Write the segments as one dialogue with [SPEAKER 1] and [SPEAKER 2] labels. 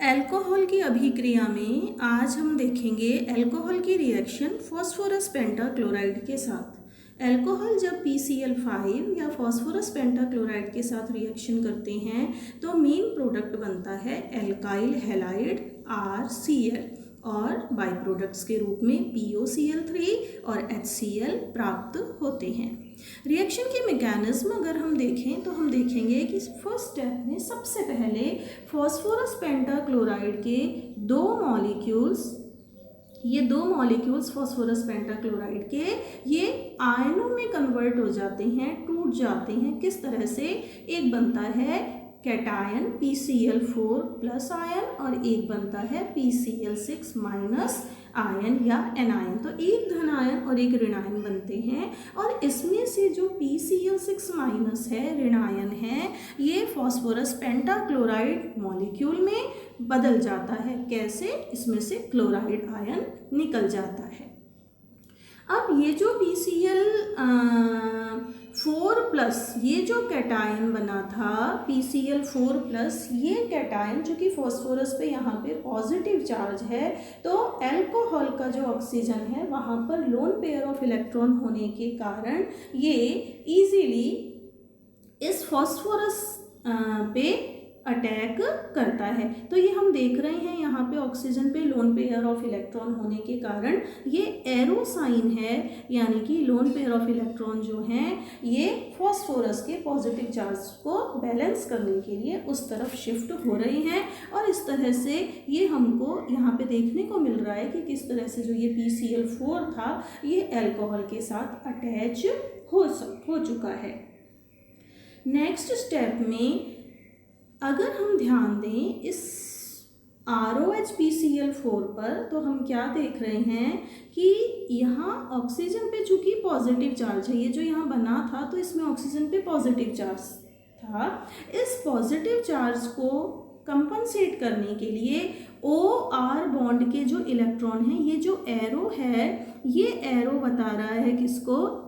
[SPEAKER 1] Alcohol की अभिक्रिया में आज हम देखेंगे अल्कोहल की रिएक्शन फास्फोरस पेंटाक्लोराइड के साथ। अल्कोहल जब PCl5 या फास्फोरस पेंटाक्लोराइड के साथ रिएक्शन करते हैं तो मेन प्रोडक्ट बनता है एल्काइल हैलाइड RCl और बाई प्रोडक्ट्स के रूप में POCl3 और HCl प्राप्त होते हैं। रिएक्शन के मैकेनिज्म अगर हम देखें तो हम देखेंगे कि फर्स्ट स्टेप में सबसे पहले फास्फोरस पेंटाक्लोराइड के दो मॉलिक्यूल्स फास्फोरस पेंटाक्लोराइड के ये आयनों में कन्वर्ट हो जाते हैं, टूट जाते हैं। किस तरह से? एक बनता है कैटायन PCl4 प्लस आयन और एक बनता है PCl6 माइनस आयन या एनायन। तो एक धन आयन और एक ऋणायन बनते हैं और इसमें से जो PCl6 माइनस है, ऋणायन है, ये फास्फोरस पेंटाक्लोराइड मॉलिक्यूल में बदल जाता है। कैसे? इसमें से क्लोराइड आयन निकल जाता है। अब ये जो PCl4 प्लस ये जो कैटायन बना था PCl4 प्लस, ये कैटायन जो कि फास्फोरस पे यहाँ पे पॉजिटिव चार्ज है, तो अल्कोहल का जो ऑक्सीजन है वहाँ पर लोन पेयर ऑफ इलेक्ट्रॉन होने के कारण ये इजीली इस फास्फोरस पे अटैक करता है। तो ये हम देख रहे हैं यहाँ पे ऑक्सीजन पे लोन पेयर ऑफ इलेक्ट्रॉन होने के कारण ये एरो साइन है, यानी कि लोन पेयर ऑफ इलेक्ट्रॉन जो हैं ये फास्फोरस के पॉजिटिव चार्ज को बैलेंस करने के लिए उस तरफ शिफ्ट हो रहे हैं। और इस तरह से ये हमको यहाँ पे देखने को मिल रहा है कि किस तरह से जो ये PCl4 था ये अल्कोहल के साथ अटैच हो चुका है। नेक्स्ट स्टेप में अगर हम ध्यान दें इस ROH PCl4 पर, तो हम क्या देख रहे हैं कि यहाँ ऑक्सीजन पे चूंकि पॉजिटिव चार्ज है, ये जो यहाँ बना था तो इसमें ऑक्सीजन पे पॉजिटिव चार्ज था। इस पॉजिटिव चार्ज को कंपनसेट करने के लिए OR बॉन्ड के जो इलेक्ट्रॉन हैं, ये जो एरो है, ये एरो बता रहा है किसको?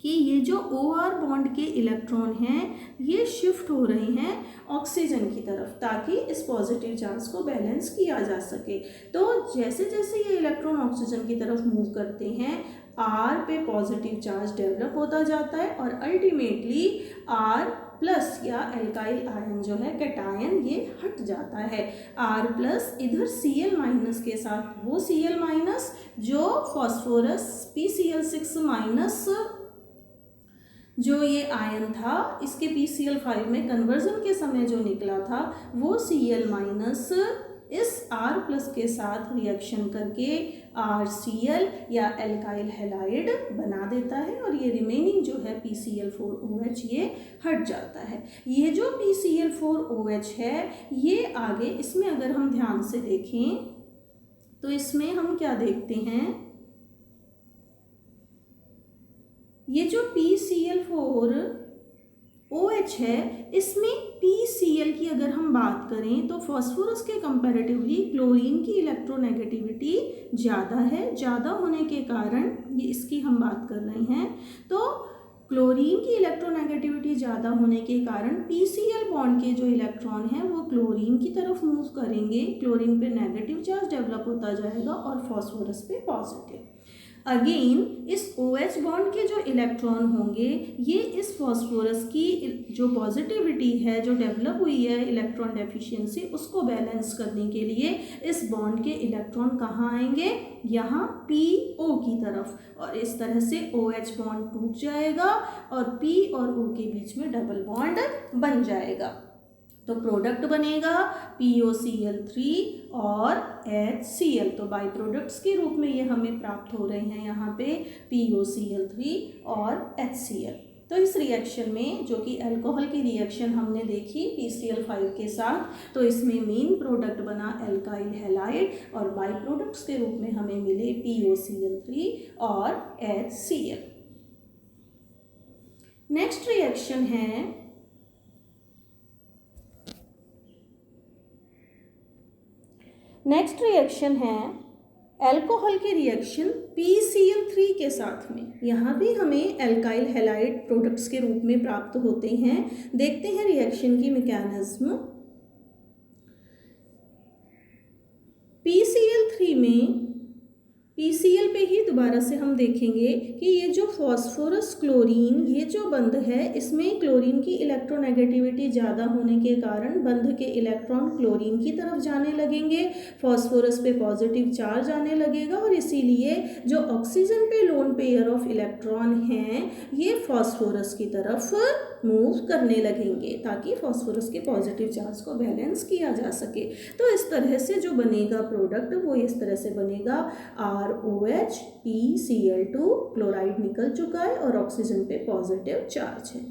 [SPEAKER 1] कि ये जो OR बॉन्ड के इलेक्ट्रॉन हैं ये शिफ्ट हो रहे हैं ऑक्सीजन की तरफ, ताकि इस पॉजिटिव चार्ज को बैलेंस किया जा सके। तो जैसे जैसे ये इलेक्ट्रॉन ऑक्सीजन की तरफ मूव करते हैं R पे पॉजिटिव चार्ज डेवलप होता जाता है और अल्टीमेटली R प्लस या एल्काइल आयन जो है कैटायन ये हट जाता है। R प्लस इधर Cl माइनस के साथ वो Cl माइनस जो फॉस्फोरस PCl6 माइनस जो ये आयन था इसके PCl5 में कन्वर्जन के समय जो निकला था वो Cl माइनस इस R प्लस के साथ रिएक्शन करके RCl या एल्काइल हैलाइड बना देता है और ये रिमेनिंग जो है PCl4OH ये हट जाता है। ये जो PCl4OH है ये आगे इसमें अगर हम ध्यान से देखें तो इसमें हम क्या देखते हैं, ये जो PCl4OH है इसमें PCl की अगर हम बात करें तो फास्फोरस के कंपैरेटिवली क्लोरीन की इलेक्ट्रोनेगेटिविटी ज़्यादा है। ज़्यादा होने के कारण ये इसकी हम बात कर रहे हैं, तो क्लोरीन की इलेक्ट्रोनेगेटिविटी ज़्यादा होने के कारण PCl बॉन्ड के जो इलेक्ट्रॉन हैं वो क्लोरीन की तरफ मूव करेंगे, क्लोरीन पे नेगेटिव चार्ज डेवलप होता जाएगा और फास्फोरस पे पॉजिटिव। अगेन इस OH बॉन्ड के जो इलेक्ट्रॉन होंगे ये इस फास्फोरस की जो पॉजिटिविटी है जो डेवलप हुई है इलेक्ट्रॉन डेफिशिएंसी उसको बैलेंस करने के लिए इस बॉन्ड के इलेक्ट्रॉन कहाँ आएंगे? यहाँ PO की तरफ, और इस तरह से OH बॉन्ड टूट जाएगा और P और O के बीच में डबल बॉन्ड बन जाएगा। तो प्रोडक्ट बनेगा POCl3 और HCl। तो बाई प्रोडक्ट्स के रूप में ये हमें प्राप्त हो रहे हैं यहाँ पे POCl3 और HCl। तो इस रिएक्शन में जो कि अल्कोहल की रिएक्शन हमने देखी PCl5 के साथ, तो इसमें मेन प्रोडक्ट बना एल्काइल हैलाइड और बाई प्रोडक्ट्स के रूप में हमें मिले POCl3 और HCl। नेक्स्ट रिएक्शन है अल्कोहल की रिएक्शन PCl3 के साथ में। यहाँ भी हमें एल्काइल हैलाइड प्रोडक्ट्स के रूप में प्राप्त होते हैं। देखते हैं रिएक्शन की मैकेनिज्म। में PCl पे ही दोबारा से हम देखेंगे कि ये जो फॉस्फोरस क्लोरीन ये जो बंध है इसमें क्लोरीन की इलेक्ट्रोनेगेटिविटी ज़्यादा होने के कारण बंध के इलेक्ट्रॉन क्लोरीन की तरफ जाने लगेंगे, फॉस्फोरस पे पॉजिटिव चार्ज आने लगेगा और इसीलिए जो ऑक्सीजन पे लोन पेयर ऑफ इलेक्ट्रॉन हैं ये फॉस्फोरस की तरफ मूव करने लगेंगे ताकि फॉस्फोरस के पॉजिटिव चार्ज को बैलेंस किया जा सके। तो इस तरह से जो बनेगा प्रोडक्ट वो इस तरह से बनेगा, ROH PCl2, क्लोराइड निकल चुका है और ऑक्सीजन पे पॉजिटिव चार्ज है।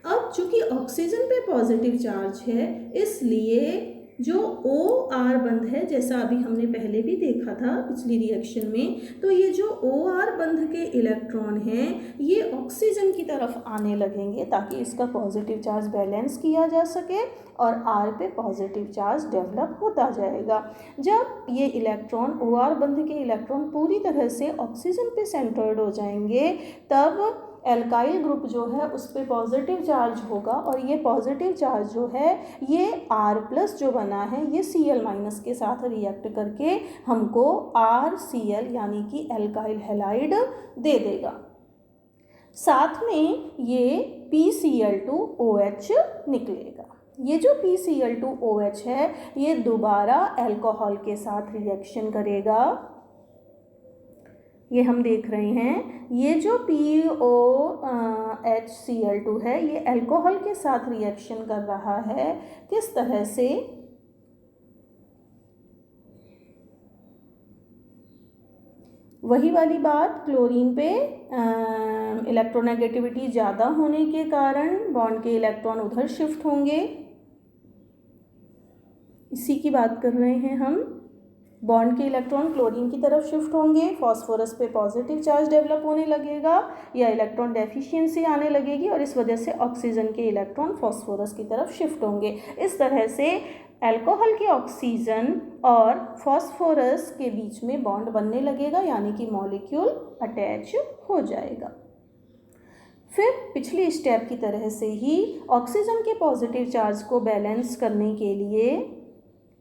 [SPEAKER 1] अब चूंकि ऑक्सीजन पे पॉजिटिव चार्ज है इसलिए जो OR बंध है, जैसा अभी हमने पहले भी देखा था पिछली रिएक्शन में, तो ये जो OR बंध के इलेक्ट्रॉन हैं ये ऑक्सीजन की तरफ आने लगेंगे ताकि इसका पॉजिटिव चार्ज बैलेंस किया जा सके और R पे पॉजिटिव चार्ज डेवलप होता जाएगा। जब ये इलेक्ट्रॉन OR बंध के इलेक्ट्रॉन पूरी तरह से ऑक्सीजन पे सेंटर्ड हो जाएंगे तब एल्काइल ग्रुप जो है उस पर पॉजिटिव चार्ज होगा और ये पॉजिटिव चार्ज जो है ये R+ जो बना है ये Cl- के साथ रिएक्ट करके हमको RCl यानी कि एल्काइल हैलाइड दे देगा। साथ में ये PCl2OH निकलेगा। ये जो PCl2OH है ये दोबारा अल्कोहल के साथ रिएक्शन करेगा। ये हम देख रहे हैं ये जो POHCl2 है ये अल्कोहल के साथ रिएक्शन कर रहा है। किस तरह से? वही वाली बात, क्लोरीन पे इलेक्ट्रोनेगेटिविटी ज़्यादा होने के कारण बॉन्ड के इलेक्ट्रॉन उधर शिफ्ट होंगे। इसी की बात कर रहे हैं हम। बॉन्ड के इलेक्ट्रॉन क्लोरीन की तरफ शिफ्ट होंगे, फॉस्फोरस पे पॉजिटिव चार्ज डेवलप होने लगेगा या इलेक्ट्रॉन डेफिशिएंसी आने लगेगी और इस वजह से ऑक्सीजन के इलेक्ट्रॉन फॉस्फोरस की तरफ शिफ्ट होंगे। इस तरह से अल्कोहल के ऑक्सीजन और फॉस्फोरस के बीच में बॉन्ड बनने लगेगा यानी कि मॉलिक्यूल अटैच हो जाएगा। फिर पिछली स्टेप की तरह से ही ऑक्सीजन के पॉजिटिव चार्ज को बैलेंस करने के लिए,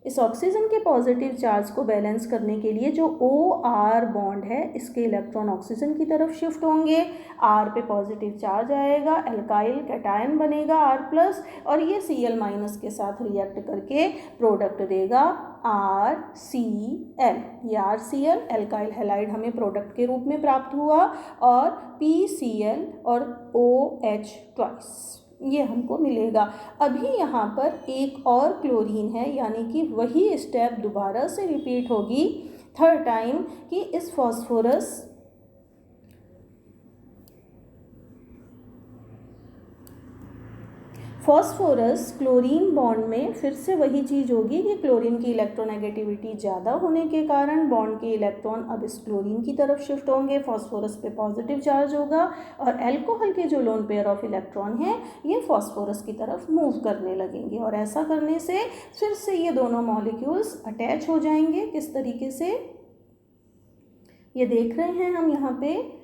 [SPEAKER 1] इस ऑक्सीजन के पॉजिटिव चार्ज को बैलेंस करने के लिए जो OR बॉन्ड है इसके इलेक्ट्रॉन ऑक्सीजन की तरफ शिफ्ट होंगे। R पे पॉजिटिव चार्ज आएगा, एल्काइल कैटायन बनेगा R+ और ये Cl- के साथ रिएक्ट करके प्रोडक्ट देगा RCl। ये RCl एल्काइल हैलाइड हमें प्रोडक्ट के रूप में प्राप्त हुआ और PCl और OH ट्वाइस ये हमको मिलेगा। अभी यहाँ पर एक और क्लोरीन है यानी कि वही स्टेप दोबारा से रिपीट होगी थर्ड टाइम कि इस फॉस्फोरस क्लोरीन बॉन्ड में फिर से वही चीज़ होगी कि क्लोरीन की इलेक्ट्रोनेगेटिविटी ज़्यादा होने के कारण बॉन्ड के इलेक्ट्रॉन अब इस क्लोरीन की तरफ शिफ्ट होंगे, फॉस्फोरस पे पॉजिटिव चार्ज होगा और अल्कोहल के जो लोन पेयर ऑफ इलेक्ट्रॉन हैं ये फॉस्फोरस की तरफ मूव करने लगेंगे और ऐसा करने से फिर से ये दोनों मॉलिक्यूल्स अटैच हो जाएंगे। किस तरीके से ये देख रहे हैं हम यहाँ पे,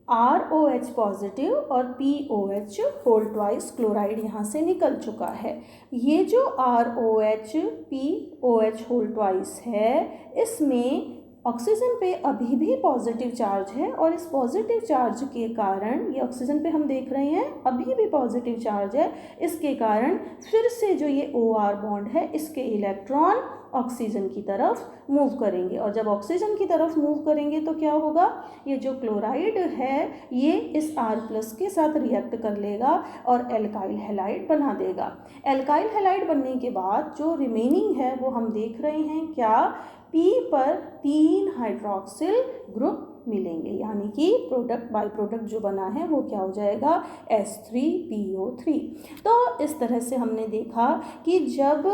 [SPEAKER 1] ROH पॉजिटिव और POH होल ट्वाइस क्लोराइड यहाँ से निकल चुका है। ये जो ROH POH होल ट्वाइस है इसमें ऑक्सीजन पे अभी भी पॉजिटिव चार्ज है और इस पॉजिटिव चार्ज के कारण, ये ऑक्सीजन पे हम देख रहे हैं अभी भी पॉजिटिव चार्ज है, इसके कारण फिर से जो ये OR बॉन्ड है इसके इलेक्ट्रॉन ऑक्सीजन की तरफ मूव करेंगे और जब ऑक्सीजन की तरफ मूव करेंगे तो क्या होगा, ये जो क्लोराइड है ये इस R+ के साथ रिएक्ट कर लेगा और एल्काइल हैलाइड बना देगा। एल्काइल हैलाइड बनने के बाद जो रिमेनिंग है वो हम देख रहे हैं क्या, P पर 3 हाइड्रोक्सिल ग्रुप मिलेंगे यानी कि प्रोडक्ट बाई प्रोडक्ट जो बना है वो क्या हो जाएगा, S3PO3। तो इस तरह से हमने देखा कि जब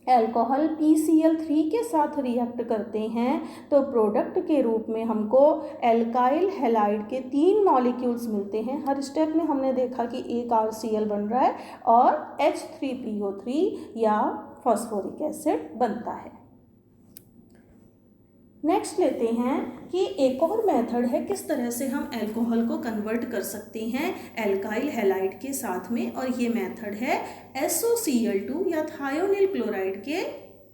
[SPEAKER 1] अल्कोहल PCl3 के साथ रिएक्ट करते हैं तो प्रोडक्ट के रूप में हमको एल्काइल हैलाइड के 3 मॉलिक्यूल्स मिलते हैं। हर स्टेप में हमने देखा कि एक RCl बन रहा है और H3PO3 या फॉस्फोरिक एसिड बनता है। नेक्स्ट लेते हैं कि एक और मेथड है किस तरह से हम अल्कोहल को कन्वर्ट कर सकते हैं एल्काइल हैलाइड के साथ में, और ये मेथड है SOCl2 या थायोनिल क्लोराइड के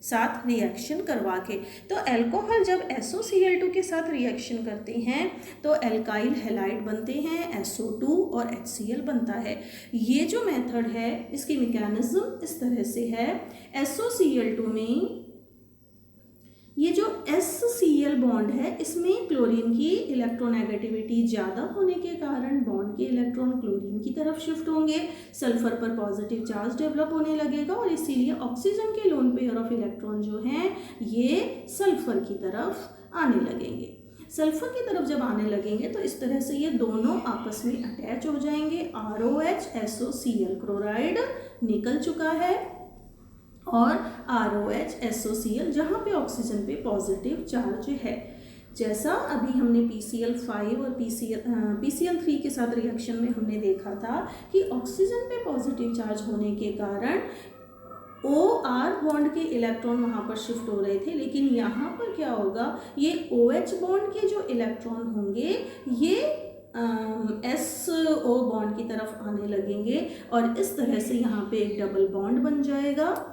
[SPEAKER 1] साथ रिएक्शन करवा के। तो अल्कोहल जब SOCl2 के साथ रिएक्शन करते हैं तो एल्काइल हैलाइड बनते हैं, SO2 और HCl बनता है। ये जो मेथड है इसकी मैकेनिज्म इस तरह से है। SOCl2 में ये जो HCl बॉन्ड है इसमें क्लोरीन की इलेक्ट्रोनेगेटिविटी ज़्यादा होने के कारण बॉन्ड के इलेक्ट्रॉन क्लोरीन की तरफ शिफ्ट होंगे, सल्फर पर पॉजिटिव चार्ज डेवलप होने लगेगा और इसीलिए ऑक्सीजन के लोन पेयर ऑफ इलेक्ट्रॉन जो हैं ये सल्फर की तरफ आने लगेंगे। सल्फर की तरफ जब आने लगेंगे तो इस तरह से ये दोनों आपस में अटैच हो जाएंगे। ROH SOCl क्लोराइड निकल चुका है और ROH SOCl जहाँ पे ऑक्सीजन पे पॉजिटिव चार्ज है। जैसा अभी हमने PCl5 और PCl3 के साथ रिएक्शन में हमने देखा था कि ऑक्सीजन पे पॉजिटिव चार्ज होने के कारण OR बॉन्ड के इलेक्ट्रॉन वहाँ पर शिफ्ट हो रहे थे, लेकिन यहाँ पर क्या होगा, ये OH बॉन्ड के जो इलेक्ट्रॉन होंगे ये SO बॉन्ड की तरफ आने लगेंगे और इस तरह से यहाँ पे एक डबल बॉन्ड बन जाएगा।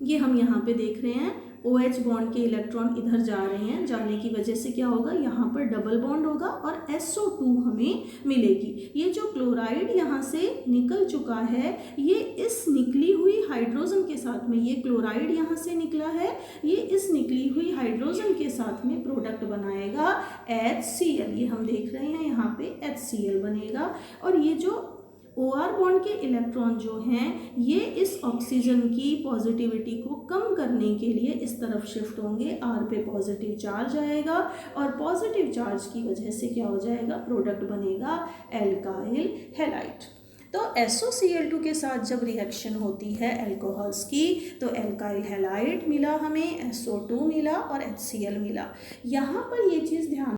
[SPEAKER 1] ये हम यहाँ पे देख रहे हैं OH बॉन्ड के इलेक्ट्रॉन इधर जा रहे हैं, जाने की वजह से क्या होगा, यहाँ पर डबल बॉन्ड होगा और SO2 हमें मिलेगी। ये जो क्लोराइड यहाँ से निकल चुका है ये इस निकली हुई हाइड्रोजन के साथ में, ये क्लोराइड यहाँ से निकला है, ये इस निकली हुई हाइड्रोजन के साथ में प्रोडक्ट बनाएगा HCl। ये हम देख रहे हैं यहाँ पे HCl बनेगा और ये जो OR बॉन्ड के इलेक्ट्रॉन जो हैं ये इस ऑक्सीजन की पॉजिटिविटी को कम करने के लिए इस तरफ शिफ्ट होंगे। R पे पॉजिटिव चार्ज आएगा और पॉजिटिव चार्ज की वजह से क्या हो जाएगा, प्रोडक्ट बनेगा एल्काइल हैलाइड। तो SOCl2 के साथ जब रिएक्शन होती है अल्कोहल्स की तो एल्काइल हैलाइड मिला हमें, SO2 मिला और HCl मिला। यहाँ पर ये चीज़ ध्यान